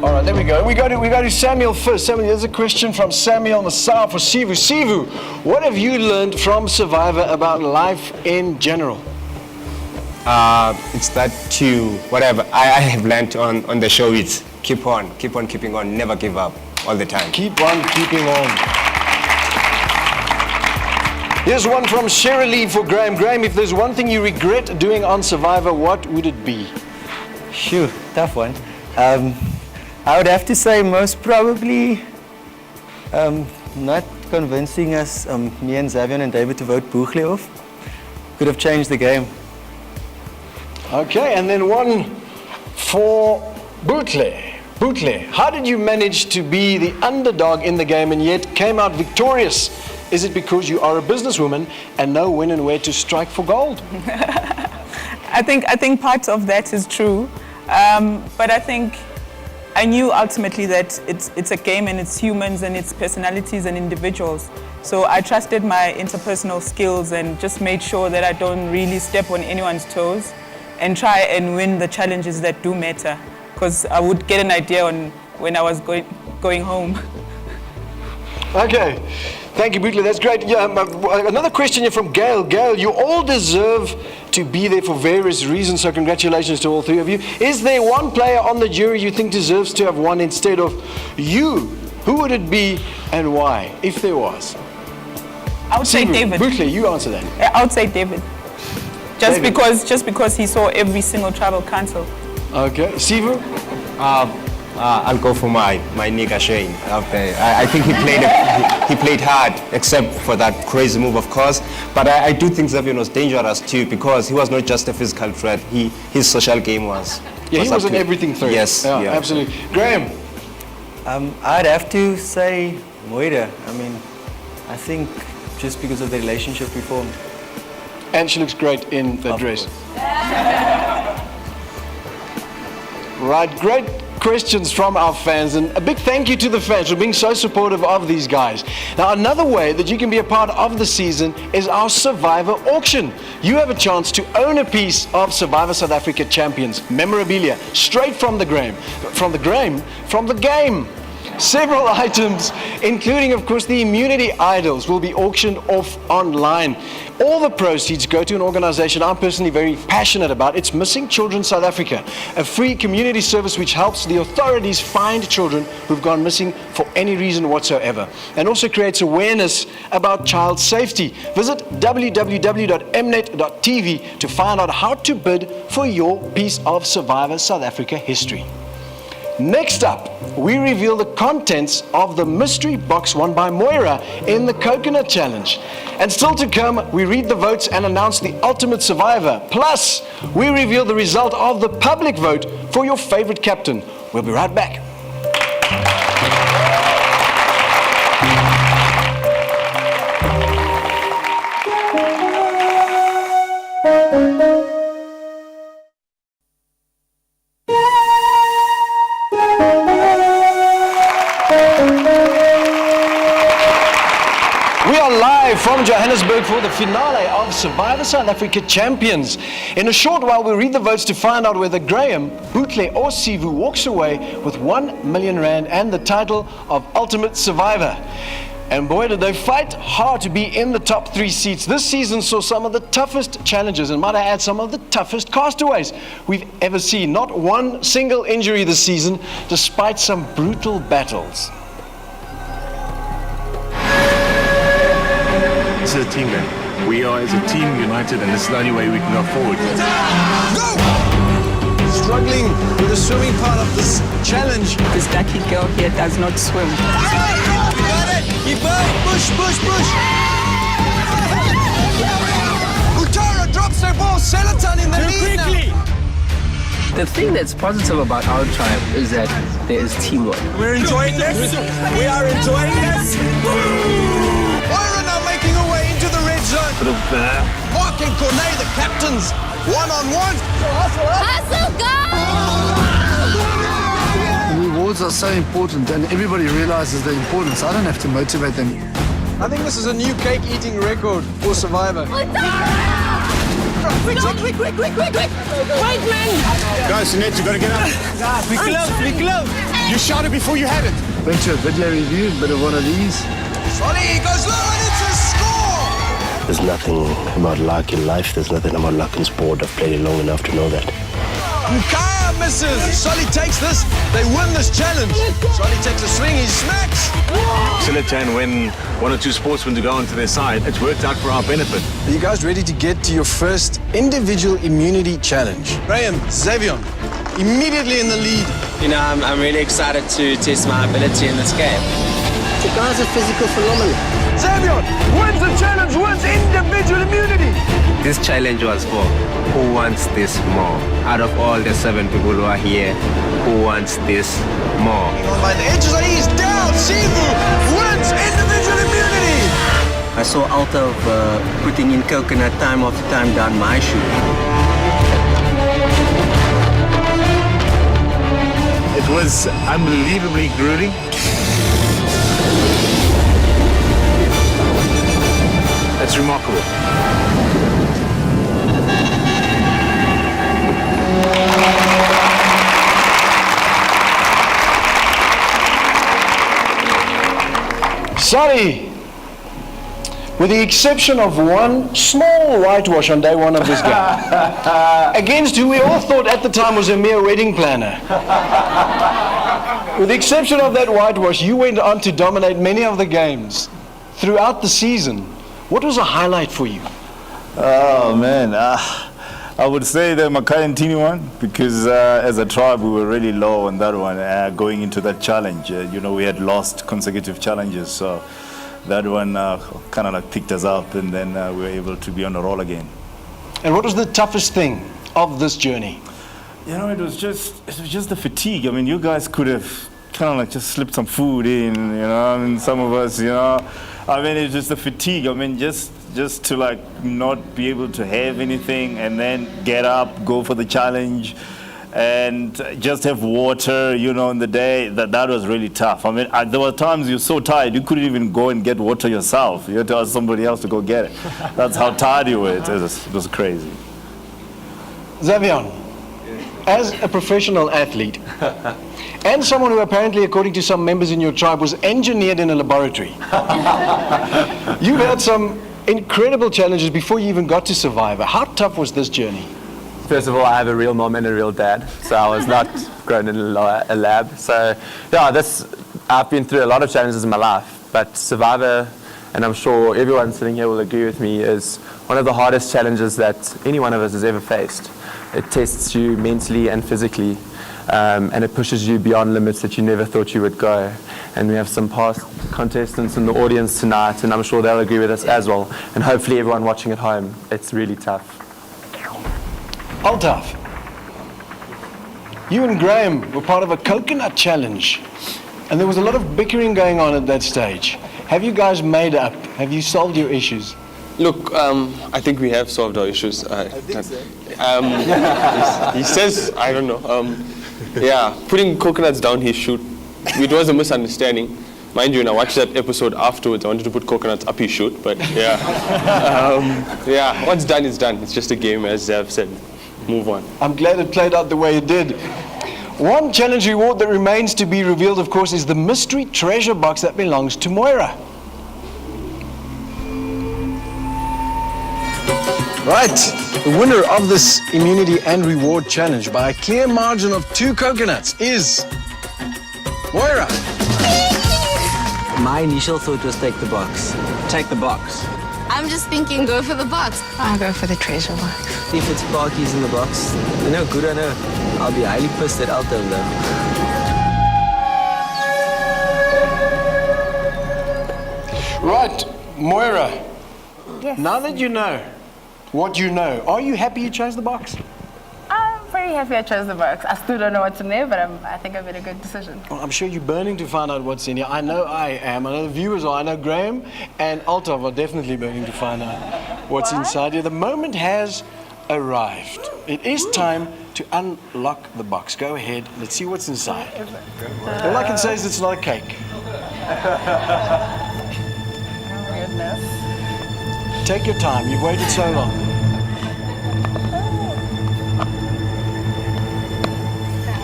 All right, there we go. We go to Samuel first. Samuel, there's a question from Samuel Masao for Sivu. Sivu, what have you learned from Survivor about life in general? It's that whatever I have learned on the show is keep on keeping on, never give up all the time. Keep on keeping on. Here's one from Shirley for Graham. Graham, if there's one thing you regret doing on Survivor, what would it be? Phew, tough one. I would have to say most probably not convincing us, me and Xavier and David, to vote Buchle off. Could have changed the game. Okay, and then one for Buchle. Buchle, how did you manage to be the underdog in the game and yet came out victorious? Is it because you are a businesswoman and know when and where to strike for gold? I think part of that is true, but I think I knew ultimately that it's a game and it's humans and it's personalities and individuals. So I trusted my interpersonal skills and just made sure that I don't really step on anyone's toes and try and win the challenges that do matter, because I would get an idea on when I was going home. Okay, thank you, Buchle. That's great. Yeah, another question here from Gail. Gail, you all deserve to be there for various reasons, so congratulations to all 3 of you. Is there one player on the jury you think deserves to have won instead of you? Who would it be and why, if there was? I would say David. Buchle, you answer that. I would say David. Just because he saw every single tribal council. Okay, Sivu? I'll go for my nigga Shane. Okay, I think he played hard, except for that crazy move, of course. But I do think Xavier was dangerous too, because he was not just a physical threat. His social game was. Yeah, he was an everything threat. Yes, yeah, absolutely. Graham? I'd have to say Moira. I mean, I think just because of the relationship we formed. And she looks great in that dress. Right, great questions from our fans, and a big thank you to the fans for being so supportive of these guys. Now, another way that you can be a part of the season is our Survivor auction. You have a chance to own a piece of Survivor South Africa Champions memorabilia straight from the game. Several items, including, of course, the immunity idols, will be auctioned off online. All the proceeds go to an organization I'm personally very passionate about. It's Missing Children South Africa, a free community service which helps the authorities find children who've gone missing for any reason whatsoever, and also creates awareness about child safety. Visit www.mnet.tv to find out how to bid for your piece of Survivor South Africa history. Next up, we reveal the contents of the mystery box won by Moira in the Coconut Challenge. And still to come, we read the votes and announce the ultimate survivor. Plus, we reveal the result of the public vote for your favorite captain. We'll be right back. From Johannesburg for the finale of Survivor South Africa Champions. In a short while, we'll read the votes to find out whether Graham, Buchle or Sivu walks away with 1 million rand and the title of Ultimate Survivor. And boy, did they fight hard to be in the top 3 seats. This season saw some of the toughest challenges, and might I add, some of the toughest castaways we've ever seen. Not one single injury this season, despite some brutal battles. This is a team, man. We are as a team united, and this is the only way we can go forward. Go! Struggling with the swimming part of this challenge. This lucky girl here does not swim. You got it! Keep going! Push, push, push! drops the ball. Selatan in the lead now. The thing that's positive about our tribe is that there is teamwork. We're enjoying this. We are enjoying this. Moira now making her way into the red zone. Mark and Cornet, the captains, one-on-one. Hustle, go! Rewards are so important, and everybody realizes the importance. I don't have to motivate them. I think this is a new cake-eating record for Survivor. Quick! Wait, man! Guys, Jeanette, you gotta get up. We close. You shouted before you had it. Went to a video review, bit of one of these. Solly goes low and it's a score! There's nothing about luck in life. There's nothing about luck in sport. I've played it long enough to know that. Kaya misses. Solly takes this. They win this challenge. Solly takes a swing. He smacks. Silatan, when one or two sportsmen to go onto their side, it's worked out for our benefit. Are you guys ready to get to your first individual immunity challenge? Graham, Xavier, immediately in the lead. You know, I'm really excited to test my ability in this game. The guy's a physical phenomenon. Xavier wins the challenge, wins individual immunity. This challenge was for who wants this more. Out of all the 7 people who are here, who wants this more? By the edges, he's down. Sivu wins individual immunity. I saw Alta putting in coconut time after time down my shoe. It was unbelievably grueling. It's remarkable. Sorry, with the exception of one small whitewash on day one of this game, against who we all thought at the time was a mere wedding planner. With the exception of that whitewash, you went on to dominate many of the games throughout the season. What was a highlight for you? Oh man, I would say the Makai one, because as a tribe we were really low on that one going into that challenge. You know, we had lost consecutive challenges, so that one kind of like picked us up, and then we were able to be on the roll again. And what was the toughest thing of this journey? You know, it was just the fatigue. I mean, you guys could have kind of like just slipped some food in, you know, I mean, some of us, you know. I mean, it's just the fatigue. I mean, just to like not be able to have anything and then get up, go for the challenge, and just have water, you know, in the day. That was really tough. I mean, there were times you're so tired you couldn't even go and get water yourself. You had to ask somebody else to go get it. That's how tired you were. It was crazy. Xavier, as a professional athlete, and someone who apparently, according to some members in your tribe, was engineered in a laboratory. You've had some incredible challenges before you even got to Survivor. How tough was this journey? First of all, I have a real mom and a real dad, so I was not grown in a lab. So yeah, I've been through a lot of challenges in my life, but Survivor, and I'm sure everyone sitting here will agree with me, is one of the hardest challenges that any one of us has ever faced. It tests you mentally and physically. And it pushes you beyond limits that you never thought you would go. And we have some past contestants in the audience tonight, and I'm sure they'll agree with us as well. And hopefully everyone watching at home, it's really tough. Altaf, you and Graham were part of a coconut challenge, and there was a lot of bickering going on at that stage. Have you guys made up? Have you solved your issues? Look, I think we have solved our issues. I think so. He says, I don't know. Yeah, putting coconuts down his chute, it was a misunderstanding. Mind you, when I watched that episode afterwards, I wanted to put coconuts up his chute, but yeah. Yeah, what's done is done. It's just a game, as I've said. Move on. I'm glad it played out the way it did. One challenge reward that remains to be revealed, of course, is the mystery treasure box that belongs to Moira. Right, the winner of this immunity and reward challenge by a clear margin of 2 coconuts is Moira. My initial thought was take the box. Take the box. I'm just thinking go for the box. I'll go for the treasure box. If it's Parkies in the box, you know, good on her. I'll be highly pissed at Alto though. Right, Moira. Yes. Now that you know what you know. Are you happy you chose the box? I'm very happy I chose the box. I still don't know what's in there, but I think I made a good decision. Well, I'm sure you're burning to find out what's in here. I know I am. I know the viewers are. I know Graham and Altaf are definitely burning to find out what's inside here. The moment has arrived. It is time to unlock the box. Go ahead. Let's see what's inside. All I can say is it's not a cake. Oh, goodness. Take your time. You've waited so long.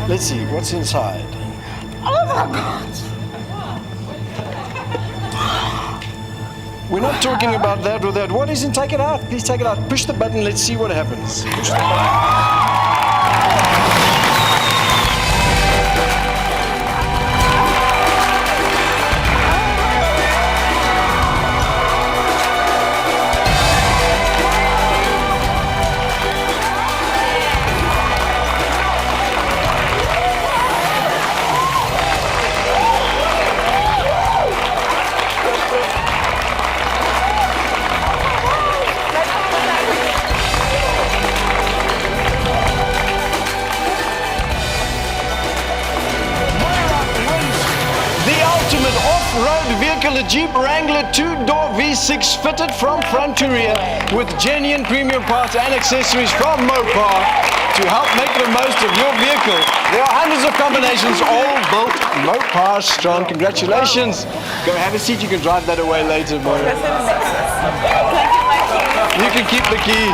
Let's see what's inside. Oh my God! We're not talking about that or that. What is in? Take it out. Please take it out. Push the button. Let's see what happens. Push the button. Off-road vehicle, a Jeep Wrangler 2-door V6 fitted from front to rear with genuine premium parts and accessories from Mopar to help make the most of your vehicle. There are hundreds of combinations, all built Mopar strong. Congratulations. Go have a seat. You can drive that away later, boy. You can keep the key.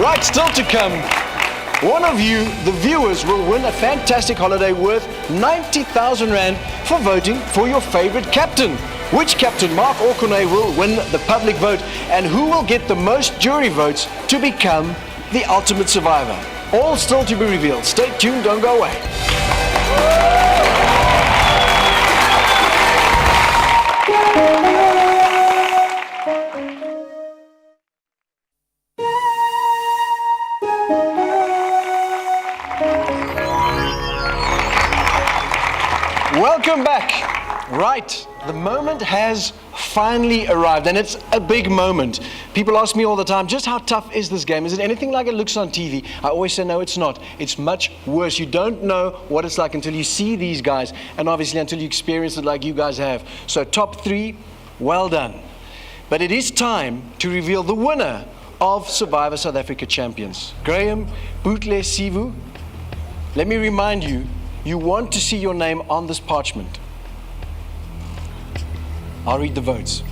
Right, still to come. One of you, the viewers, will win a fantastic holiday worth 90,000 Rand for voting for your favorite captain. Which captain, Mark or Corne, will win the public vote, and who will get the most jury votes to become the ultimate survivor? All still to be revealed. Stay tuned, don't go away. Welcome back. Right, the moment has finally arrived, and it's a big moment. People ask me all the time, just how tough is this game? Is it anything like it looks on TV? I always say, no, it's not. It's much worse. You don't know what it's like until you see these guys, and obviously until you experience it like you guys have. So top 3, well done. But it is time to reveal the winner of Survivor South Africa Champions. Graham, Bootle, Sivu, let me remind you, you want to see your name on this parchment. I'll read the votes.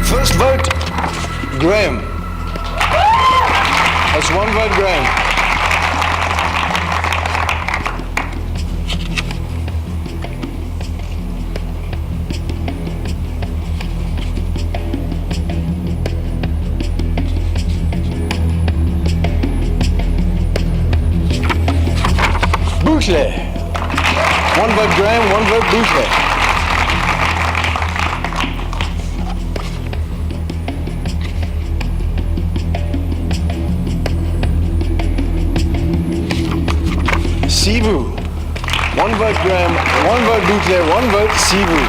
First vote, Graham. That's one vote, Graham. Bootle. One vote, Graham, one vote, Bootle. Sivu. One vote Graham, one vote Bootle, one vote Sivu.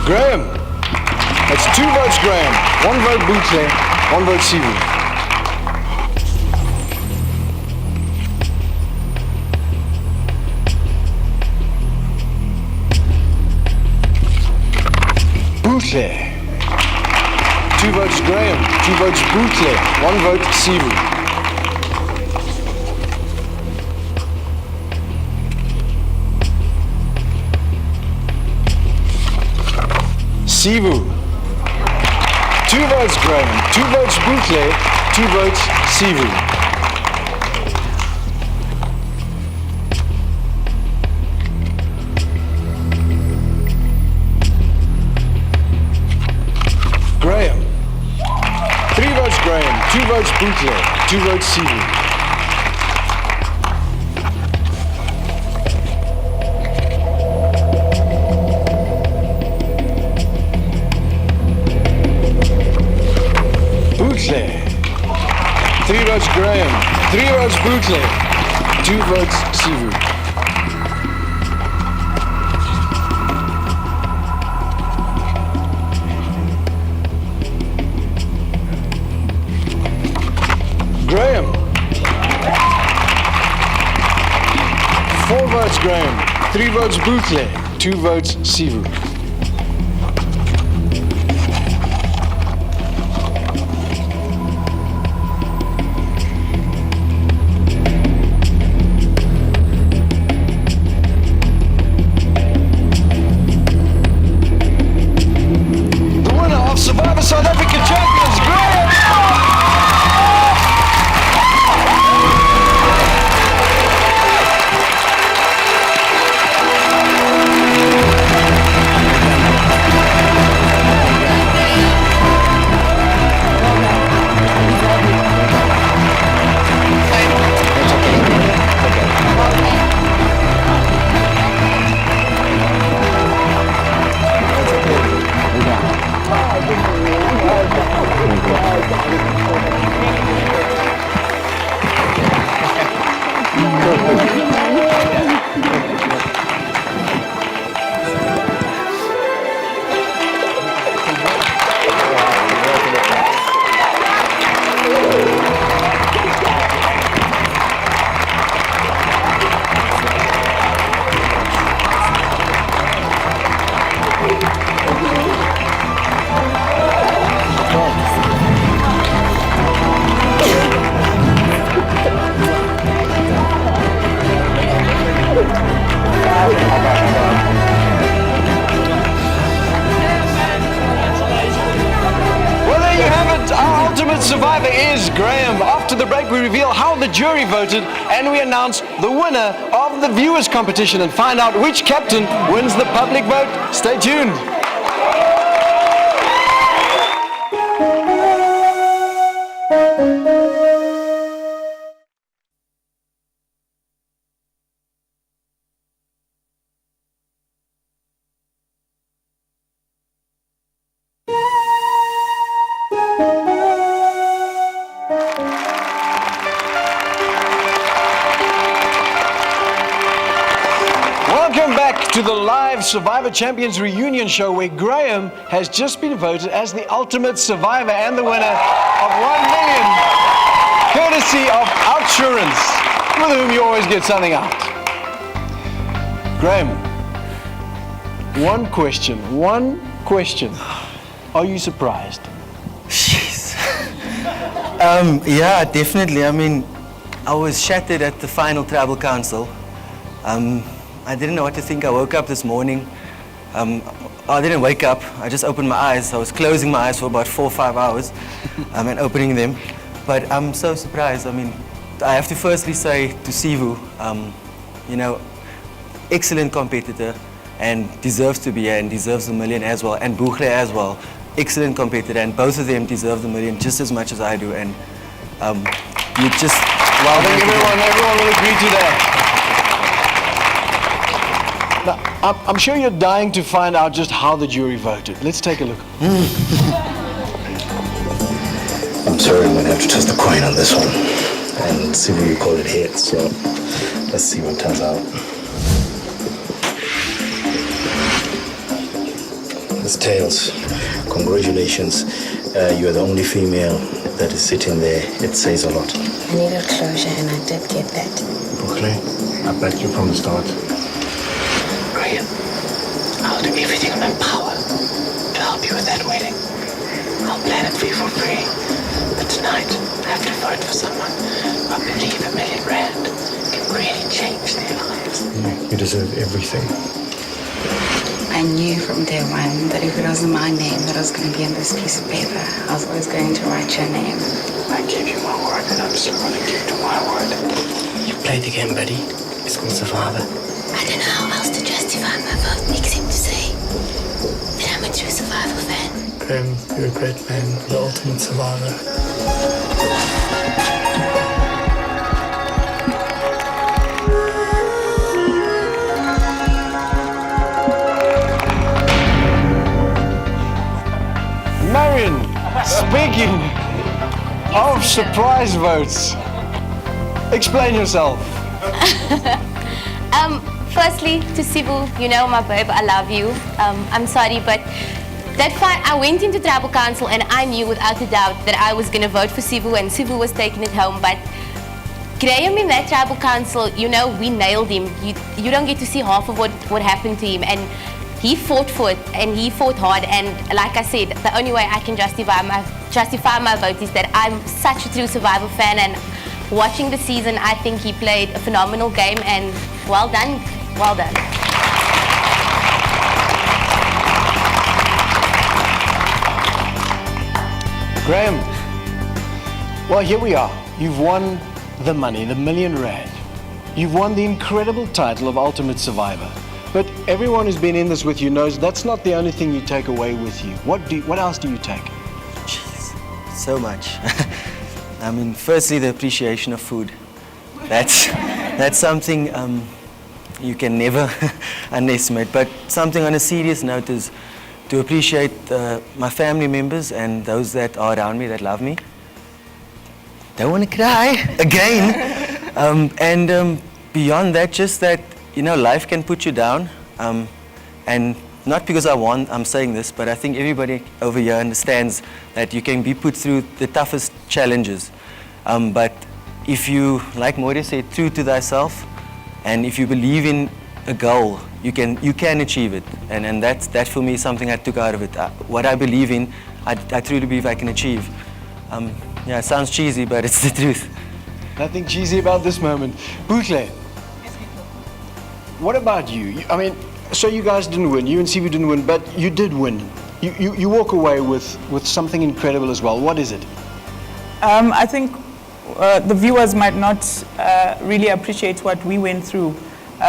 Graham. That's 2 votes Graham, 1 vote Bootle, 1 vote Sivu. Bootle. 2 votes Graham, 2 votes Bootle, 1 vote Sivu. Sivu. 2 votes Graham, 2 votes Bootle, 2 votes Sivu. Bootle. 2 votes Sivu. Bootle. 3 votes Graham. 3 votes Bootle. 2 votes Sivu. Graham. 4 votes Graham. 3 votes Bootle. 2 votes Sivu. Survivor South Africa Champions, Graham! Survivor is Graham. After the break, we reveal how the jury voted and we announce the winner of the viewers competition and find out which captain wins the public vote. Stay tuned. Welcome back to the live Survivor Champions reunion show where Graham has just been voted as the ultimate survivor and the winner of 1 million, courtesy of Outsurance, with whom you always get something out. Graham, one question. Are you surprised? Jeez. Yeah, definitely. I mean, I was shattered at the final tribal council. I didn't know what to think. I woke up this morning. I didn't wake up. I just opened my eyes. I was closing my eyes for about 4 or 5 hours and opening them. But I'm so surprised. I mean, I have to firstly say to Sivu, you know, excellent competitor and deserves to be here and deserves the million as well. And Bootle as well. Excellent competitor, and both of them deserve the million just as much as I do. And you just... Well, I think everyone will agree to that. Now, I'm sure you're dying to find out just how the jury voted. Let's take a look. I'm sorry, I'm going to have to toss the coin on this one. And see what you call it heads, so let's see what turns out. It's tails. Congratulations. You're the only female that is sitting there. It says a lot. I needed closure and I did get that. Bootle, I backed you from the start. Graham, I'll do everything in my power to help you with that wedding. I'll plan it for you for free. But tonight, I have to vote for someone who I believe R1 million can really change their lives. You deserve everything. I knew from day one that if it wasn't my name that was going to be on this piece of paper, I was always going to write your name. I gave you my word and I'm still going to keep to my word. You played the game, buddy. It's called Survivor. I don't know how else to justify my vote except to say that I'm a true Survivor fan. Graham, you're a great man, the ultimate survivor. of surprise votes. Explain yourself. Firstly, to Sibu, you know my babe, I love you. I'm sorry, but that fight, I went into tribal council and I knew without a doubt that I was going to vote for Sibu and Sibu was taking it home. But Graham in that tribal council, you know, we nailed him. You don't get to see half of what happened to him. And he fought for it and he fought hard. And like I said, the only way I can justify my vote is that I'm such a true Survivor fan. And watching the season, I think he played a phenomenal game and well done. Well done. Graham, well, here we are. You've won the money, the R1,000,000. You've won the incredible title of Ultimate Survivor. But everyone who's been in this with you knows that's not the only thing you take away with you. What else do you take? Jeez, so much. I mean, firstly, the appreciation of food. That's something you can never underestimate. But something on a serious note is to appreciate my family members and those that are around me, that love me. Don't want to cry again. And beyond that, just that, you know, life can put you down. And not because I'm saying this, but I think everybody over here understands that you can be put through the toughest challenges. But if you, like Moria said, true to thyself, and if you believe in a goal, you can achieve it. And that for me is something I took out of it. What I believe in, I truly believe I can achieve. Yeah, it sounds cheesy, but it's the truth. Nothing cheesy about this moment. Bootle, what about you? I mean, so you guys didn't win, you and Sibu didn't win, but you did win. You walk away with something incredible as well. What is it? I think the viewers might not really appreciate what we went through.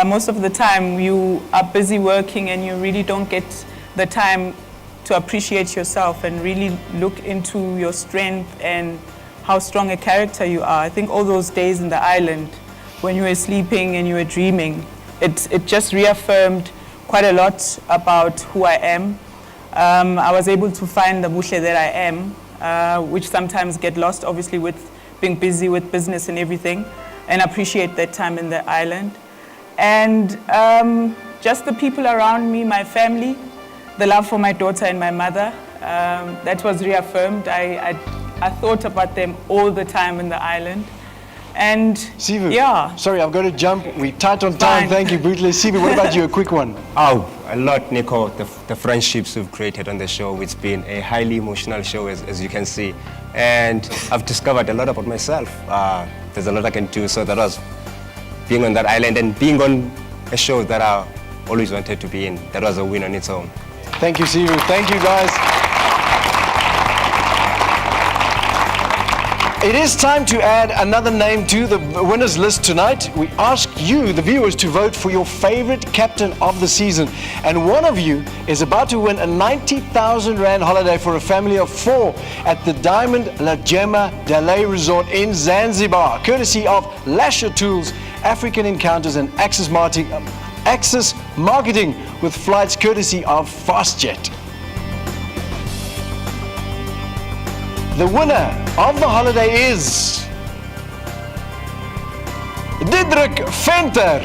Most of the time you are busy working and you really don't get the time to appreciate yourself and really look into your strength and how strong a character you are. I think all those days in the island when you were sleeping and you were dreaming, it just reaffirmed quite a lot about who I am. I was able to find the Buhle that I am, which sometimes get lost obviously with being busy with business and everything, and appreciate that time in the island. And just the people around me, my family, the love for my daughter and my mother, that was reaffirmed. I thought about them all the time in the island. And Sibu, yeah. Sorry, I've got to jump. We're tight on time. Thank you, Bootle. Sibu, what about you? A quick one. Oh, a lot, Nico. The friendships we've created on the show. It's been a highly emotional show, as you can see. And I've discovered a lot about myself. There's a lot I can do. So that was being on that island and being on a show that I always wanted to be in. That was a win on its own. Thank you, Sibu. Thank you, guys. It is time to add another name to the winners list tonight. We ask you, the viewers, to vote for your favorite captain of the season. And one of you is about to win a 90,000 Rand holiday for a family of 4 at the Diamond La Gemma Delay Resort in Zanzibar, courtesy of Lasher Tools, African Encounters and Axis Marketing with flights courtesy of FastJet. The winner of the holiday is Diederik Venter.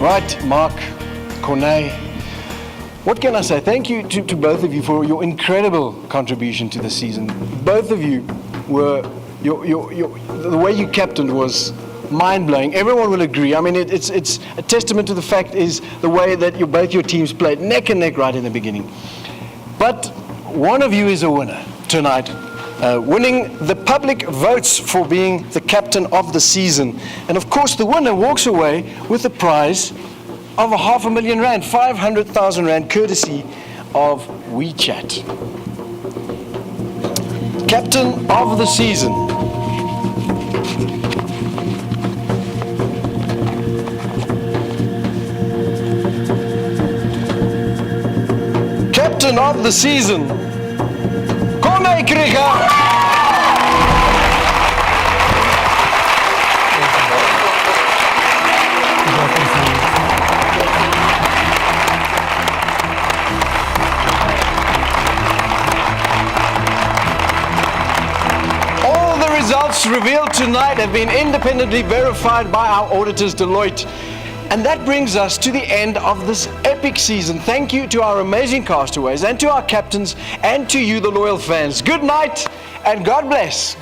Right, Mark, Corneille, what can I say? Thank you to both of you for your incredible contribution to the season. Both of you were, the way you captained was mind-blowing. Everyone will agree. I mean, it's a testament to the fact is the way that both your teams played neck and neck right in the beginning. But one of you is a winner tonight, winning the public votes for being the captain of the season. And of course, the winner walks away with a prize of R500,000, 500,000 Rand, courtesy of WeChat. Captain of the season. Captain of the season, Corneille Krieger. results revealed tonight have been independently verified by our auditors Deloitte. And that brings us to the end of this epic season. Thank you to our amazing castaways and to our captains and to you, the loyal fans. Good night and God bless.